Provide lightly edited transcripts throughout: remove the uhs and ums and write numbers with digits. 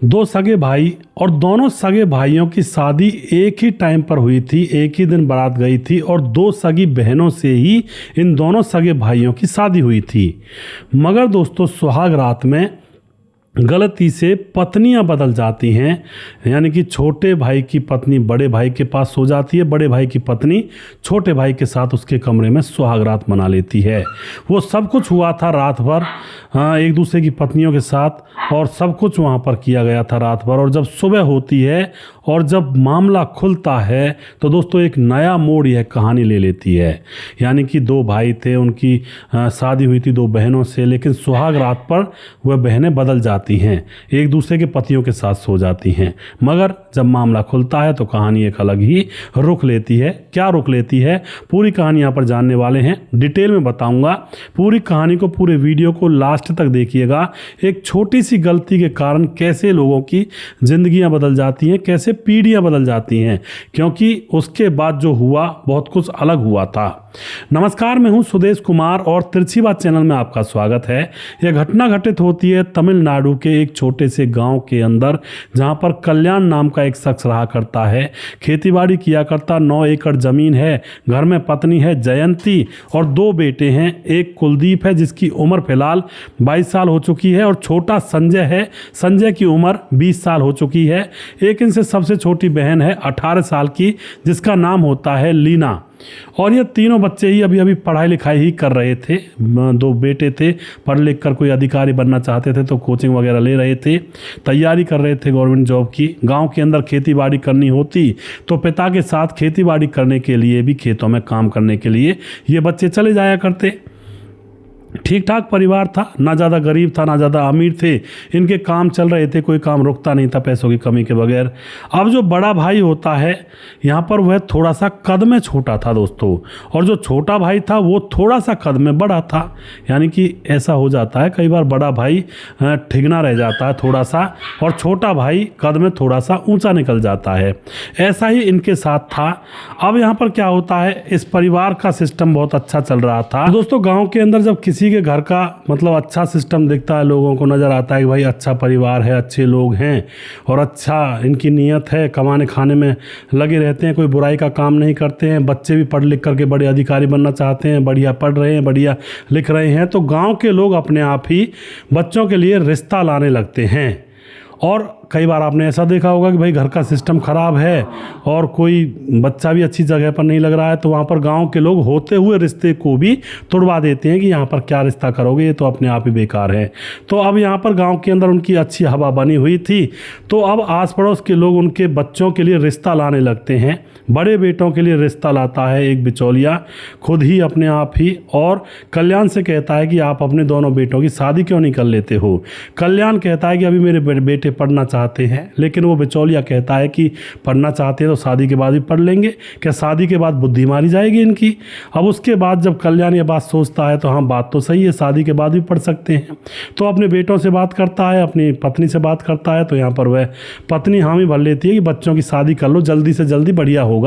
दो सगे भाई और दोनों सगे भाइयों की शादी एक ही टाइम पर हुई थी, एक ही दिन बारात गई थी और दो सगी बहनों से ही इन दोनों सगे भाइयों की शादी हुई थी। मगर दोस्तों सुहाग रात में गलती से पत्नियां बदल जाती हैं, यानी कि छोटे भाई की पत्नी बड़े भाई के पास सो जाती है, बड़े भाई की पत्नी छोटे भाई के साथ उसके कमरे में सुहाग रात मना लेती है। वो सब कुछ हुआ था रात भर एक दूसरे की पत्नियों के साथ और सब कुछ वहाँ पर किया गया था रात भर। और जब सुबह होती है और जब मामला खुलता है तो दोस्तों एक नया मोड़ यह कहानी ले लेती है। यानी कि दो भाई थे, उनकी शादी हुई थी दो बहनों से, लेकिन सुहाग रात पर वह बहनें बदल जाती हैं, एक दूसरे के पतियों के साथ सो जाती हैं। मगर जब मामला खुलता है तो कहानी एक अलग ही रुख लेती है। क्या रुख लेती है पूरी कहानी यहाँ पर जानने वाले हैं, डिटेल में बताऊंगा। पूरी कहानी को, पूरे वीडियो को लास्ट तक देखिएगा। एक छोटी सी गलती के कारण कैसे लोगों की जिंदगियां बदल जाती हैं, कैसे पीढ़ियां बदल जाती हैं, क्योंकि उसके बाद जो हुआ बहुत कुछ अलग हुआ था। नमस्कार, मैं हूं सुदेश कुमार और तिरछी बात चैनल में आपका स्वागत है। यह घटना घटित होती है तमिलनाडु के एक छोटे से गांव के अंदर, जहां पर कल्याण नाम का एक शख्स रहा करता है, खेतीबाड़ी किया करता, 9 एकड़ जमीन है, घर में पत्नी है जयंती और 2 बेटे हैं। एक कुलदीप है जिसकी उम्र फिलहाल 22 साल हो चुकी है और छोटा संजय है, संजय की उम्र 20 साल हो चुकी है। एक इनसे सबसे छोटी बहन है 18 साल की, जिसका नाम होता है लीना। और ये तीनों बच्चे ही अभी अभी पढ़ाई लिखाई ही कर रहे थे। 2 बेटे थे, पढ़ लिख कर कोई अधिकारी बनना चाहते थे तो कोचिंग वगैरह ले रहे थे, तैयारी कर रहे थे गवर्नमेंट जॉब की। गांव के अंदर खेती बाड़ी करनी होती तो पिता के साथ खेती बाड़ी करने के लिए भी, खेतों में काम करने के लिए ये बच्चे चले जाया करते। ठीक ठाक परिवार था, ना ज़्यादा गरीब था ना ज़्यादा अमीर थे, इनके काम चल रहे थे, कोई काम रुकता नहीं था पैसों की कमी के बगैर। अब जो बड़ा भाई होता है यहाँ पर वह थोड़ा सा कद में छोटा था दोस्तों, और जो छोटा भाई था वो थोड़ा सा कद में बड़ा था। यानी कि ऐसा हो जाता है कई बार, बड़ा भाई ठिगना रह जाता है थोड़ा सा और छोटा भाई कद में थोड़ा सा ऊंचा निकल जाता है। ऐसा ही इनके साथ था। अब यहाँ पर क्या होता है, इस परिवार का सिस्टम बहुत अच्छा चल रहा था दोस्तों। गाँव के अंदर जब किसी के घर का मतलब अच्छा सिस्टम दिखता है, लोगों को नज़र आता है कि भाई अच्छा परिवार है, अच्छे लोग हैं और अच्छा इनकी नीयत है, कमाने खाने में लगे रहते हैं, कोई बुराई का काम नहीं करते हैं, बच्चे भी पढ़ लिख करके बड़े अधिकारी बनना चाहते हैं, बढ़िया पढ़ रहे हैं, बढ़िया लिख रहे हैं, तो गांव के लोग अपने आप ही बच्चों के लिए रिश्ता लाने लगते हैं। और कई बार आपने ऐसा देखा होगा कि भाई घर का सिस्टम ख़राब है और कोई बच्चा भी अच्छी जगह पर नहीं लग रहा है तो वहाँ पर गांव के लोग होते हुए रिश्ते को भी तुड़वा देते हैं कि यहाँ पर क्या रिश्ता करोगे, ये तो अपने आप ही बेकार है। तो अब यहाँ पर गांव के अंदर उनकी अच्छी हवा बनी हुई थी, तो अब आस पड़ोस के लोग उनके बच्चों के लिए रिश्ता लाने लगते हैं। बड़े बेटों के लिए रिश्ता लाता है एक बिचौलिया खुद ही अपने आप ही, और कल्याण से कहता है कि आप अपने दोनों बेटों की शादी क्यों नहीं कर लेते हो। कल्याण कहता है कि अभी मेरे बेटे पढ़ना चाहते हैं, लेकिन वो बिचौलिया कहता है कि पढ़ना चाहते हैं तो शादी के बाद भी पढ़ लेंगे, क्या शादी के बाद बुद्धि मारी जाएगी इनकी। अब उसके बाद जब कल्याण ये बात सोचता है तो हाँ बात तो सही है, शादी के बाद भी पढ़ सकते हैं। तो अपने बेटों से बात करता है, अपनी पत्नी से बात करता है, तो यहाँ पर वह पत्नी हामी भर लेती है कि बच्चों की शादी कर लो, जल्दी से जल्दी, बढ़िया होगा।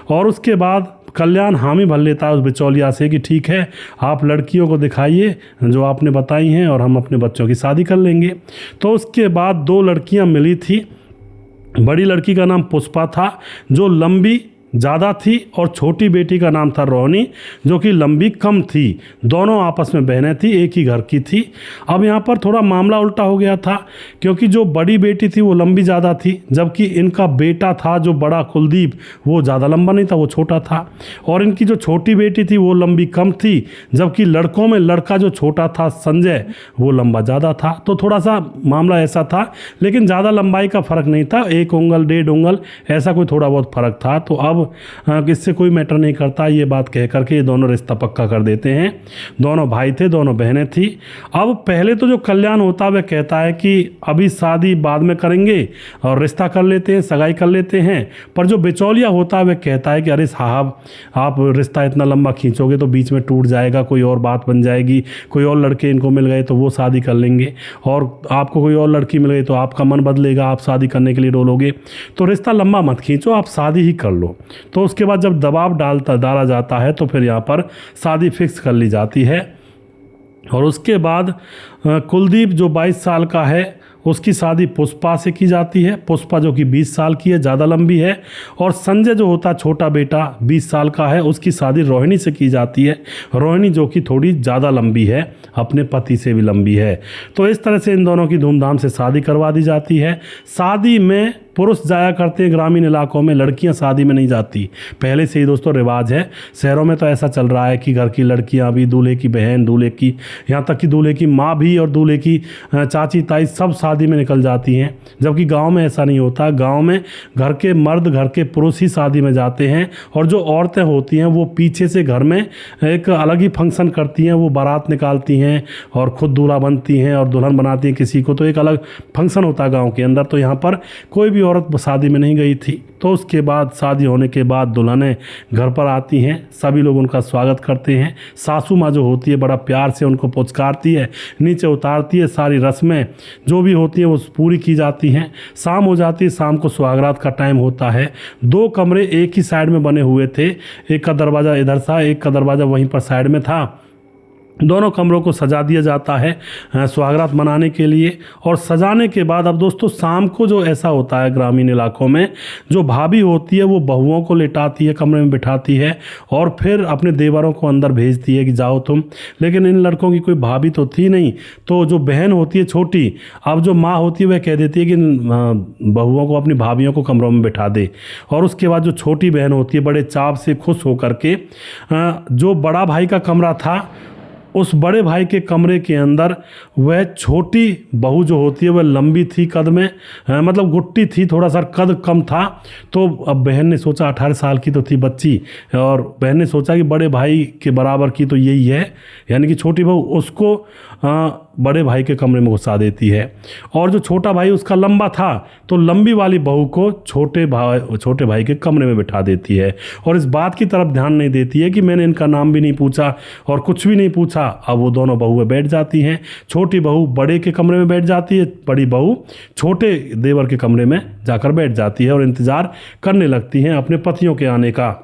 और उसके बाद कल्याण हामी भर लेता है उस बिचौलिया से कि ठीक है, आप लड़कियों को दिखाइए जो आपने बताई हैं और हम अपने बच्चों की शादी कर लेंगे। तो उसके बाद 2 लड़कियां मिली थी। बड़ी लड़की का नाम पुष्पा था जो लंबी ज़्यादा थी, और छोटी बेटी का नाम था रोहिणी जो कि लंबी कम थी। दोनों आपस में बहनें थी, एक ही घर की थी। अब यहाँ पर थोड़ा मामला उल्टा हो गया था, क्योंकि जो बड़ी बेटी थी वो लंबी ज़्यादा थी, जबकि इनका बेटा था जो बड़ा कुलदीप वो ज़्यादा लंबा नहीं था, वो छोटा था। और इनकी जो छोटी बेटी थी वो लंबी कम थी, जबकि लड़कों में लड़का जो छोटा था संजय वो लंबा ज़्यादा था। तो थोड़ा सा मामला ऐसा था, लेकिन ज़्यादा लंबाई का फ़र्क नहीं था, 1 उंगल 1.5 उंगल ऐसा कोई थोड़ा बहुत फ़र्क था। तो अब इससे कोई मैटर नहीं करता, ये बात कह करके ये दोनों रिश्ता पक्का कर देते हैं। दोनों भाई थे, दोनों बहनें थी। अब पहले तो जो कल्याण होता है वह कहता है कि अभी शादी बाद में करेंगे और रिश्ता कर लेते हैं, सगाई कर लेते हैं। पर जो बिचौलिया होता है वह कहता है कि अरे साहब, आप रिश्ता इतना लंबा खींचोगे तो बीच में टूट जाएगा, कोई और बात बन जाएगी, कोई और लड़के इनको मिल गए तो वो शादी कर लेंगे, और आपको कोई और लड़की मिल गई तो आपका मन बदलेगा, आप शादी करने के लिए डोलोगे, तो रिश्ता लंबा मत खींचो, आप शादी ही कर लो। तो उसके बाद जब दबाव डाला जाता है तो फिर यहाँ पर शादी फिक्स कर ली जाती है। और उसके बाद कुलदीप जो 22 साल का है उसकी शादी पुष्पा से की जाती है। पुष्पा जो कि 20 साल की है, ज़्यादा लंबी है। और संजय जो होता है छोटा बेटा 20 साल का है, उसकी शादी रोहिणी से की जाती है। रोहिणी जो कि थोड़ी ज़्यादा लंबी है, अपने पति से भी लंबी है। तो इस तरह से इन दोनों की धूमधाम से शादी करवा दी जाती है। शादी में पुरुष जाया करते हैं ग्रामीण इलाकों में, लड़कियां शादी में नहीं जाती। पहले से ही दोस्तों रिवाज है। शहरों में तो ऐसा चल रहा है कि घर की लड़कियां भी, दूल्हे की बहन, दूल्हे की, यहाँ तक कि दूल्हे की माँ भी और दूल्हे की चाची ताई सब शादी में निकल जाती हैं। जबकि गांव में ऐसा नहीं होता। गांव में घर के मर्द, घर के पुरुष ही शादी में जाते हैं, और जो औरतें होती हैं वो पीछे से घर में एक अलग ही फंक्शन करती हैं। वो बारात निकालती हैं और खुद दूल्हा बनती हैं और दुल्हन बनाती हैं किसी को। तो एक अलग फंक्शन होता है गाँव के अंदर। तो यहाँ पर कोई भी औरत शादी में नहीं गई थी। तो उसके बाद शादी होने के बाद दुल्हनें घर पर आती हैं, सभी लोग उनका स्वागत करते हैं। सासू माँ जो होती है बड़ा प्यार से उनको पुचकारती है, नीचे उतारती है। सारी रस्में जो भी होती हैं वो पूरी की जाती हैं। शाम हो जाती है, शाम को सुहागरात का टाइम होता है। 2 कमरे एक ही साइड में बने हुए थे, एक का दरवाज़ा इधर था, एक का दरवाज़ा वहीं पर साइड में था। दोनों कमरों को सजा दिया जाता है सुहागरात मनाने के लिए। और सजाने के बाद अब दोस्तों शाम को जो ऐसा होता है ग्रामीण इलाकों में, जो भाभी होती है वो बहुओं को लेटाती है, कमरे में बिठाती है और फिर अपने देवरों को अंदर भेजती है कि जाओ तुम। लेकिन इन लड़कों की कोई भाभी तो थी नहीं, तो जो बहन होती है छोटी, अब जो माँ होती है वह कह देती है कि बहुओं को, अपनी भाभियों को कमरों में बिठा दे। और उसके बाद जो छोटी बहन होती है बड़े चाव से खुश होकर के जो बड़ा भाई का कमरा था, उस बड़े भाई के कमरे के अंदर वह छोटी बहू जो होती है वह लंबी थी कद में, मतलब गुट्टी थी, थोड़ा सा कद कम था। तो अब बहन ने सोचा, 18 साल की तो थी बच्ची, और बहन ने सोचा कि बड़े भाई के बराबर की तो यही है, यानी कि छोटी बहू, उसको बड़े भाई के कमरे में घुसा देती है। और जो छोटा भाई उसका लंबा था, तो लंबी वाली बहू को छोटे भाई के कमरे में बिठा देती है। और इस बात की तरफ ध्यान नहीं देती है कि मैंने इनका नाम भी नहीं पूछा और कुछ भी नहीं पूछा। अब वो दोनों बहुएं बैठ जाती हैं। छोटी बहू बड़े के कमरे में बैठ जाती है, बड़ी बहू छोटे देवर के कमरे में जाकर बैठ जाती है और इंतज़ार करने लगती हैं अपने पतियों के आने का।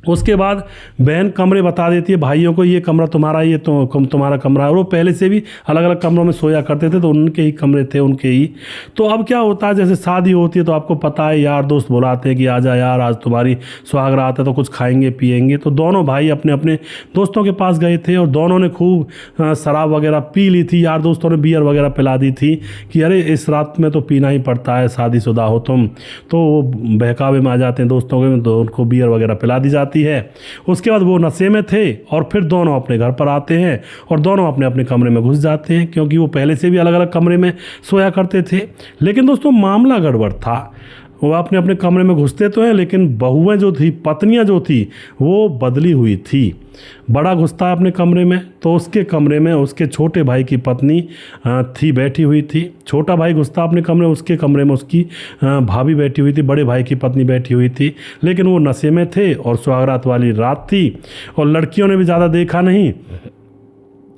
उसके बाद बहन कमरे बता देती है भाइयों को, ये कमरा तुम्हारा, ये तो तुम्हारा कमरा है। और वो पहले से भी अलग अलग कमरों में सोया करते थे, तो उनके ही कमरे थे, उनके ही। तो अब क्या होता है, जैसे शादी होती है तो आपको पता है यार दोस्त बुलाते हैं कि आजा यार, आज तुम्हारी सुहागरात है तो कुछ खाएंगे पिएंगे। तो दोनों भाई अपने अपने दोस्तों के पास गए थे और दोनों ने खूब शराब वगैरह पी ली थी। यार दोस्तों ने बियर वगैरह पिला दी थी कि अरे इस रात में तो पीना ही पड़ता है, शादीशुदा हो तुम। तो वो बहकावे में आ जाते हैं दोस्तों के, तो उनको बियर वगैरह पिला दी जाती है। उसके बाद वो नशे में थे और फिर दोनों अपने घर पर आते हैं और दोनों अपने अपने कमरे में घुस जाते हैं, क्योंकि वो पहले से भी अलग अलग कमरे में सोया करते थे। लेकिन दोस्तों मामला गड़बड़ था। वो अपने अपने कमरे में घुसते तो हैं, लेकिन बहुएं जो थी, पत्नियां जो थी, वो बदली हुई थी। बड़ा घुसता है अपने कमरे में, तो उसके कमरे में उसके छोटे भाई की पत्नी थी, बैठी हुई थी। छोटा भाई घुसता अपने कमरे, उसके कमरे में उसकी भाभी बैठी हुई थी, बड़े भाई की पत्नी बैठी हुई थी। लेकिन वो नशे में थे और सुहागरात वाली रात थी और लड़कियों ने भी ज़्यादा देखा नहीं,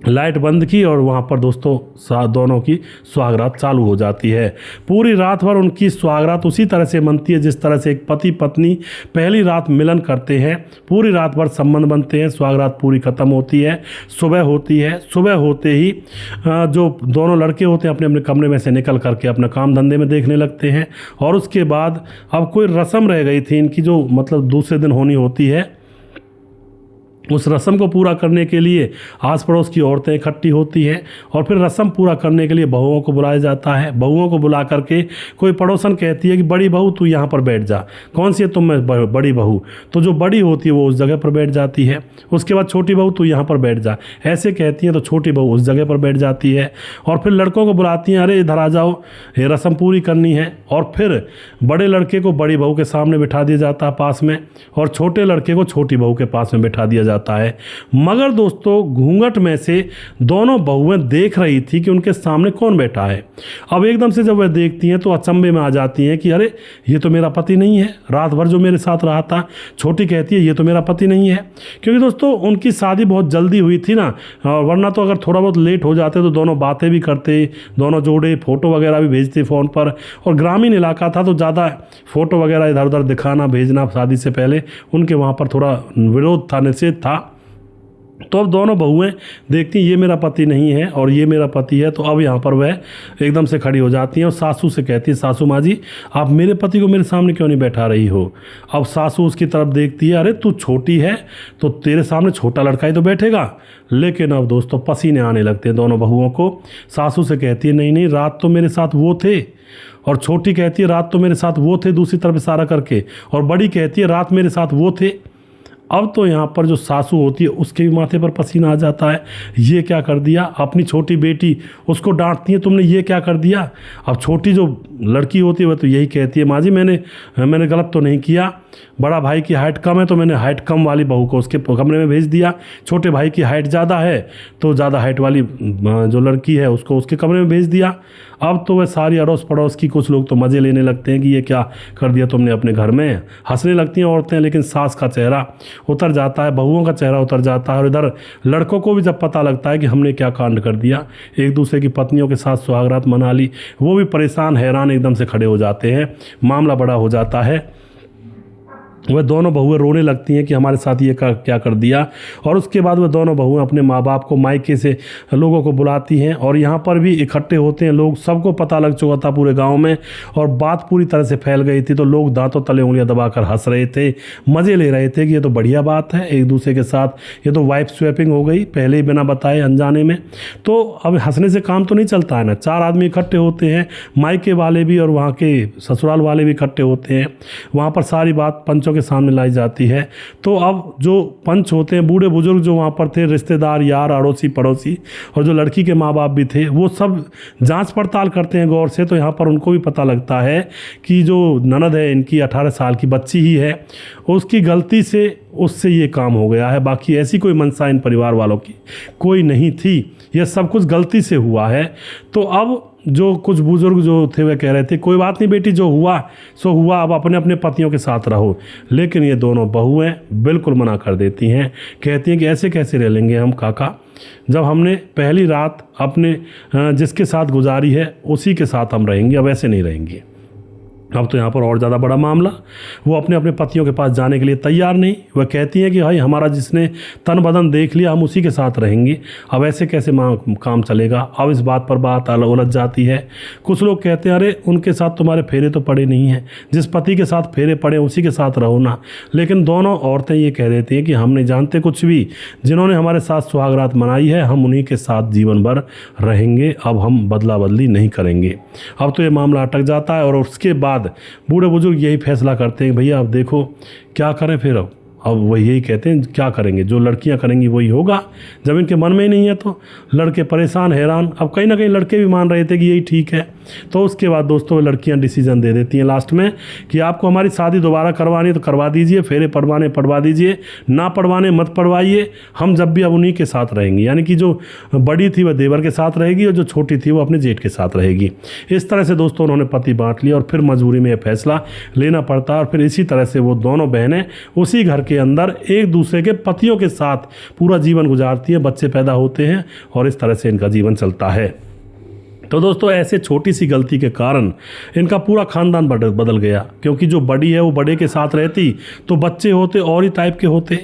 लाइट बंद की और वहाँ पर दोस्तों दोनों की सुहागरात चालू हो जाती है। पूरी रात भर उनकी सुहागरात उसी तरह से बनती है जिस तरह से एक पति पत्नी पहली रात मिलन करते हैं। पूरी रात भर संबंध बनते हैं, सुहागरात पूरी ख़त्म होती है, सुबह होती है। सुबह होते ही जो दोनों लड़के होते हैं अपने अपने कमरे में से निकल करके अपना काम धंधे में देखने लगते हैं। और उसके बाद अब कोई रस्म रह गई थी इनकी, जो मतलब दूसरे दिन होनी होती है। उस रस्म को पूरा करने के लिए आस पड़ोस की औरतें इकट्ठी होती हैं और फिर रस्म पूरा करने के लिए बहुओं को बुलाया जाता है। बहुओं को बुला करके कोई पड़ोसन कहती है कि बड़ी बहू तू यहाँ पर बैठ जा। कौन सी है तुम? मैं बड़ी बहू। तो जो बड़ी होती है वो उस जगह पर बैठ जाती है। उसके बाद छोटी बहू तू यहाँ पर बैठ जा, ऐसे कहती हैं। तो छोटी बहू उस जगह पर बैठ जाती है और फिर लड़कों को बुलाती हैं, अरे इधर आ जाओ, ये रस्म पूरी करनी है। और फिर बड़े लड़के को बड़ी बहू के सामने बिठा दिया जाता है पास में, और छोटे लड़के को छोटी बहू के पास में बिठा दिया जाता है। मगर दोस्तों घूंघट में से दोनों बहुएं देख रही थी कि उनके सामने कौन बैठा है। अब एकदम से जब वह देखती हैं तो अचंभे में आ जाती हैं कि अरे ये तो मेरा पति नहीं है, रात भर जो मेरे साथ रहा था। छोटी कहती है ये तो मेरा पति नहीं है, क्योंकि दोस्तों उनकी शादी बहुत जल्दी हुई थी ना, वरना तो अगर थोड़ा बहुत लेट हो जाते तो दोनों बातें भी करते, दोनों जोड़े फोटो वगैरह भी भेजते फ़ोन पर। और ग्रामीण इलाका था तो ज़्यादा फ़ोटो वगैरह इधर उधर दिखाना भेजना शादी से पहले उनके वहाँ पर थोड़ा विरोध था, निषेध था। तो अब दोनों बहुएं देखती हैं ये मेरा पति नहीं है और ये मेरा पति है, तो अब यहाँ पर वह एकदम से खड़ी हो जाती हैं और सासू से कहती है, सासू माँ जी आप मेरे पति को मेरे सामने क्यों नहीं बैठा रही हो। अब सासू उसकी तरफ देखती है, अरे तू छोटी है तो तेरे सामने छोटा लड़का ही तो बैठेगा। लेकिन अब दोस्तों पसीने आने लगते हैं दोनों बहुओं को। सासू से कहती है नहीं नहीं, रात तो मेरे साथ वो थे, और छोटी कहती है रात तो मेरे साथ वो थे दूसरी तरफ इशारा करके, और बड़ी कहती है रात मेरे साथ वो थे। अब तो यहाँ पर जो सासू होती है उसके भी माथे पर पसीना आ जाता है, ये क्या कर दिया। अपनी छोटी बेटी उसको डांटती है तुमने ये क्या कर दिया। अब छोटी जो लड़की होती है वह तो यही कहती है माँ जी मैंने गलत तो नहीं किया, बड़ा भाई की हाइट कम है तो मैंने हाइट कम वाली बहू को उसके कमरे में भेज दिया, छोटे भाई की हाइट ज़्यादा है तो ज़्यादा हाइट वाली जो लड़की है उसको उसके कमरे में भेज दिया। अब तो वह सारी अड़ोस पड़ोस की कुछ लोग तो मज़े लेने लगते हैं कि ये क्या कर दिया तुमने अपने घर में, हंसने लगती हैं औरतें। लेकिन सास का चेहरा उतर जाता है, बहुओं का चेहरा उतर जाता है, और इधर लड़कों को भी जब पता लगता है कि हमने क्या कांड कर दिया, एक दूसरे की पत्नियों के साथ सुहागरात मना ली, वो भी परेशान हैरान एकदम से खड़े हो जाते हैं। मामला बड़ा हो जाता है, वह दोनों बहुएं रोने लगती हैं कि हमारे साथ ये क्या कर दिया। और उसके बाद वह दोनों बहुएं अपने माँ बाप को मायके से लोगों को बुलाती हैं, और यहाँ पर भी इकट्ठे होते हैं लोग। सबको पता लग चुका था पूरे गांव में, और बात पूरी तरह से फैल गई थी। तो लोग दांतों तले उंगलियां दबाकर हंस रहे थे, मज़े ले रहे थे कि ये तो बढ़िया बात है, एक दूसरे के साथ ये तो वाइफ स्वैपिंग हो गई पहले ही बिना बताए अनजाने में। तो अब हंसने से काम तो नहीं चलता है ना, 4 आदमी इकट्ठे होते हैं, मायके वाले भी और वहाँ के ससुराल वाले भी इकट्ठे होते हैं। वहाँ पर सारी बात पंचों के सामने लाई जाती है। तो अब जो पंच होते हैं, बूढ़े बुजुर्ग जो वहाँ पर थे, रिश्तेदार यार अड़ोसी पड़ोसी, और जो लड़की के माँ बाप भी थे, वो सब जांच पड़ताल करते हैं गौर से। तो यहाँ पर उनको भी पता लगता है कि जो ननद है इनकी 18 साल की बच्ची ही है, उसकी गलती से उससे ये काम हो गया है। बाकी ऐसी कोई मंशा इन परिवार वालों की कोई नहीं थी, यह सब कुछ गलती से हुआ है। तो अब जो कुछ बुजुर्ग जो थे वे कह रहे थे कोई बात नहीं बेटी, जो हुआ सो हुआ, अब अपने अपने पतियों के साथ रहो। लेकिन ये दोनों बहुएं बिल्कुल मना कर देती हैं, कहती हैं कि ऐसे कैसे रह लेंगे हम काका, जब हमने पहली रात अपने जिसके साथ गुजारी है उसी के साथ हम रहेंगे, अब ऐसे नहीं रहेंगे। अब तो यहाँ पर और ज़्यादा बड़ा मामला, वो अपने अपने पतियों के पास जाने के लिए तैयार नहीं। वह कहती हैं कि भाई हमारा जिसने तन बदन देख लिया हम उसी के साथ रहेंगे, अब ऐसे कैसे काम चलेगा। अब इस बात पर बात उलझ जाती है। कुछ लोग कहते हैं अरे उनके साथ तुम्हारे फेरे तो पड़े नहीं हैं, जिस पति के साथ फेरे पड़े उसी के साथ रहो ना। लेकिन दोनों औरतें ये कह देती हैं कि हम नहीं जानते कुछ भी, जिन्होंने हमारे साथ सुहागरात मनाई है हम उन्हीं के साथ जीवन भर रहेंगे, अब हम बदला बदली नहीं करेंगे। अब तो ये मामला अटक जाता है, और उसके बाद बूढ़े बुजुर्ग यही फैसला करते हैं भैया अब देखो क्या करें फिर। अब वही यही कहते हैं क्या करेंगे, जो लड़कियां करेंगी वही होगा। जब इनके मन में ही नहीं है तो लड़के परेशान हैरान। अब कहीं ना कहीं लड़के भी मान रहे थे कि यही ठीक है। तो उसके बाद दोस्तों लड़कियां डिसीजन दे देती हैं लास्ट में कि आपको हमारी शादी दोबारा करवानी तो करवा दीजिए, फेरे पड़वाने पड़वा दीजिए, ना पड़वाने मत पड़वाइए, हम जब भी अब उन्हीं के साथ रहेंगे। यानी कि जो बड़ी थी वह देवर के साथ रहेगी और जो छोटी थी वो अपने जेठ के साथ रहेगी। इस तरह से दोस्तों उन्होंने पति बांट लिया, और फिर मजबूरी में यह फैसला लेना पड़ता है। और फिर इसी तरह से वो दोनों बहनें उसी घर के अंदर एक दूसरे के पतियों के साथ पूरा जीवन गुजारती हैं, बच्चे पैदा होते हैं, और इस तरह से इनका जीवन चलता है। तो दोस्तों ऐसे छोटी सी गलती के कारण इनका पूरा खानदान बदल गया, क्योंकि जो बड़ी है वो बड़े के साथ रहती तो बच्चे होते और ही टाइप के होते,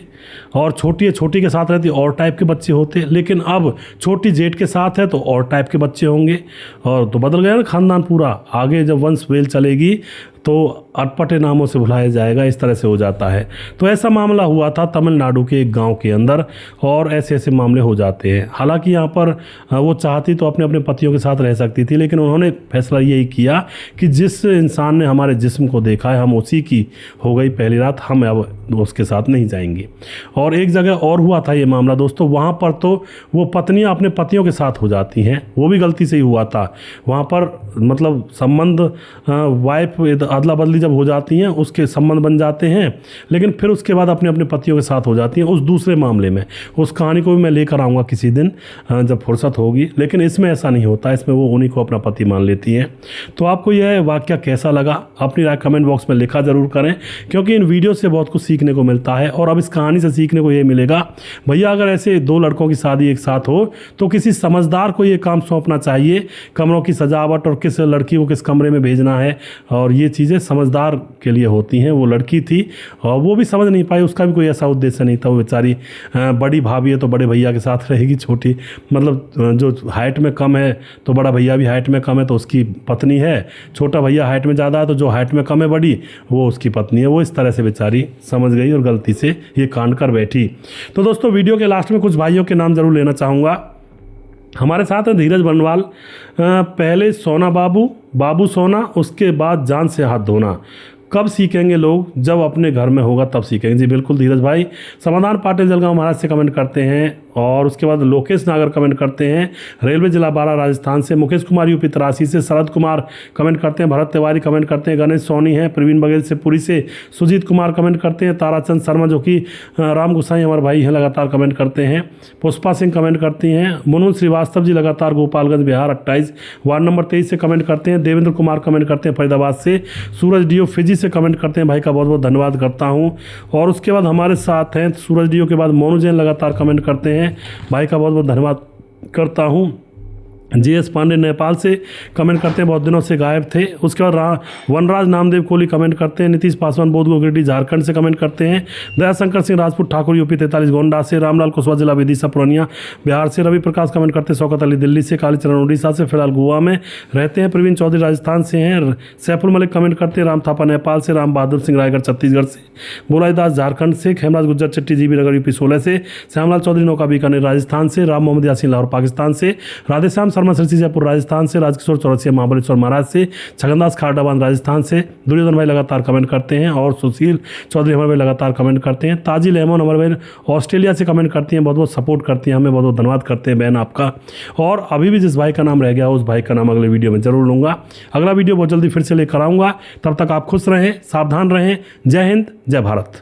और छोटी है छोटी के साथ रहती और टाइप के बच्चे होते। लेकिन अब छोटी जेठ के साथ है तो और टाइप के बच्चे होंगे, और तो बदल गया ना खानदान पूरा। आगे जब वंश वेल चलेगी तो अटपटे नामों से बुलाया जाएगा, इस तरह से हो जाता है। तो ऐसा मामला हुआ था तमिलनाडु के एक गांव के अंदर, और ऐसे ऐसे मामले हो जाते हैं। हालांकि यहाँ पर वो चाहती तो अपने अपने पतियों के साथ रह सकती थी, लेकिन उन्होंने फैसला यही किया कि जिस इंसान ने हमारे जिस्म को देखा है हम उसी की हो गई पहली रात, हम अब उसके साथ नहीं जाएंगे। और एक जगह और हुआ था ये मामला दोस्तों, वहाँ पर तो वो पत्नियाँ अपने पतियों के साथ हो जाती हैं, वो भी गलती से ही हुआ था। वहाँ पर मतलब संबंध वाइफ अदला बदली जब हो जाती हैं उसके संबंध बन जाते हैं, लेकिन फिर उसके बाद अपने अपने पतियों के साथ हो जाती हैं। उस दूसरे मामले में उस कहानी को भी मैं लेकर आऊँगा किसी दिन जब फुर्सत होगी, लेकिन इसमें ऐसा नहीं होता, इसमें वो उन्हीं को अपना पति मान लेती हैं। तो आपको यह वाक़या कैसा लगा अपनी राय कमेंट बॉक्स में लिखा ज़रूर करें, क्योंकि इन वीडियो से बहुत कुछ सीखने को मिलता है। और अब इस कहानी से सीखने को ये मिलेगा, भैया अगर ऐसे दो लड़कों की शादी एक साथ हो तो किसी समझदार को ये काम सौंपना चाहिए, कमरों की सजावट और किस लड़की को किस कमरे में भेजना है, और ये चीज़ें समझदार के लिए होती हैं। वो लड़की थी और वो भी समझ नहीं पाई, उसका भी कोई ऐसा उद्देश्य नहीं था। वो बेचारी बड़ी भाभी है तो बड़े भैया के साथ रहेगी, छोटी मतलब जो हाइट में कम है तो बड़ा भैया भी हाइट में कम है तो उसकी पत्नी है, छोटा भैया हाइट में ज़्यादा है तो जो हाइट में कम है बड़ी वो उसकी पत्नी है। वो इस तरह से बेचारी समझ गई और गलती से ये कांड कर बैठी। तो दोस्तों वीडियो के लास्ट में कुछ भाइयों के नाम जरूर लेना चाहूँगा। हमारे साथ हैं धीरज बनवाल, पहले सोना बाबू सोना, उसके बाद जान से हाथ धोना। कब सीखेंगे लोग, जब अपने घर में होगा तब सीखेंगे। जी बिल्कुल धीरज भाई। समाधान पाटिल जलगांव महाराज से कमेंट करते हैं। और उसके बाद लोकेश नागर कमेंट करते हैं रेलवे जिला बारा राजस्थान से। मुकेश कुमार यूपी तरासी से। शरद कुमार कमेंट करते हैं। भरत तिवारी कमेंट करते हैं। गणेश सोनी हैं। प्रवीण बघेल से पुरी से। सुजीत कुमार कमेंट करते हैं। ताराचंद शर्मा जो कि राम गुसाई हमारे भाई हैं, लगातार कमेंट करते हैं। पुष्पा सिंह कमेंट करती हैं। मुनुल श्रीवास्तव जी लगातार गोपालगंज बिहार 28 वार्ड नंबर 23 से कमेंट करते हैं। देवेंद्र कुमार कमेंट करते हैं फरीदाबाद से। सूरज डीओ फिजी से कमेंट करते हैं, भाई का बहुत बहुत धन्यवाद करता हूं। और उसके बाद हमारे साथ हैं सूरज डीओ के बाद मोनू जैन लगातार कमेंट करते हैं, भाई का बहुत बहुत धन्यवाद करता हूं। JS पांडे नेपाल से कमेंट करते हैं, बहुत दिनों से गायब थे। उसके बाद वनराज नामदेव कोहली कमेंट करते हैं। नीतीश पासवान बोध गोगिरडी झारखंड से कमेंट करते हैं। दयाशंकर सिंह राजपूत ठाकुर यूपी 43 गोंडा से। रामलाल कुशवाहा जिला विदिशा पुरानिया बिहार से। रवि प्रकाश कमेंट करते हैं। शौकत अली दिल्ली से। कालीचरण उड़ीसा से, फिलहाल गोवा में रहते हैं। प्रवीण चौधरी राजस्थान से हैं। सैफुल मलिक कमेंट करते हैं। राम थापा नेपाल से। राम बहादुर सिंह रायगढ़ छत्तीसगढ़ से। बोलाई दास झारखंड से। खेमराज गुज्जर चट्टी जीबी नगर यूपी 16 से। श्यामलाल चौधरी नौका बीकानेर राजस्थान से। राम मोहम्मद यासीन लाहौर पाकिस्तान से। राधेश्याम शर्मा सिरसी जयपुर राजस्थान से। राजकिशोर चौरसिया महाबलेश्वर महाराज से। छगनदास खारडाबाद राजस्थान से। दुर्योधन भाई लगातार कमेंट करते हैं। और सुशील चौधरी हमारे भाई लगातार कमेंट करते हैं। ताजिल अहमद हमारे भाई ऑस्ट्रेलिया से कमेंट करती हैं, बहुत बहुत सपोर्ट करती हैं हमें, बहुत बहुत धन्यवाद करते हैं बहन आपका। और अभी भी जिस भाई का नाम रह गया उस भाई का नाम अगले वीडियो में जरूर लूँगा। अगला वीडियो बहुत जल्दी फिर से लेकर आऊँगा। तब तक आप खुश रहें, सावधान रहें। जय हिंद, जय भारत।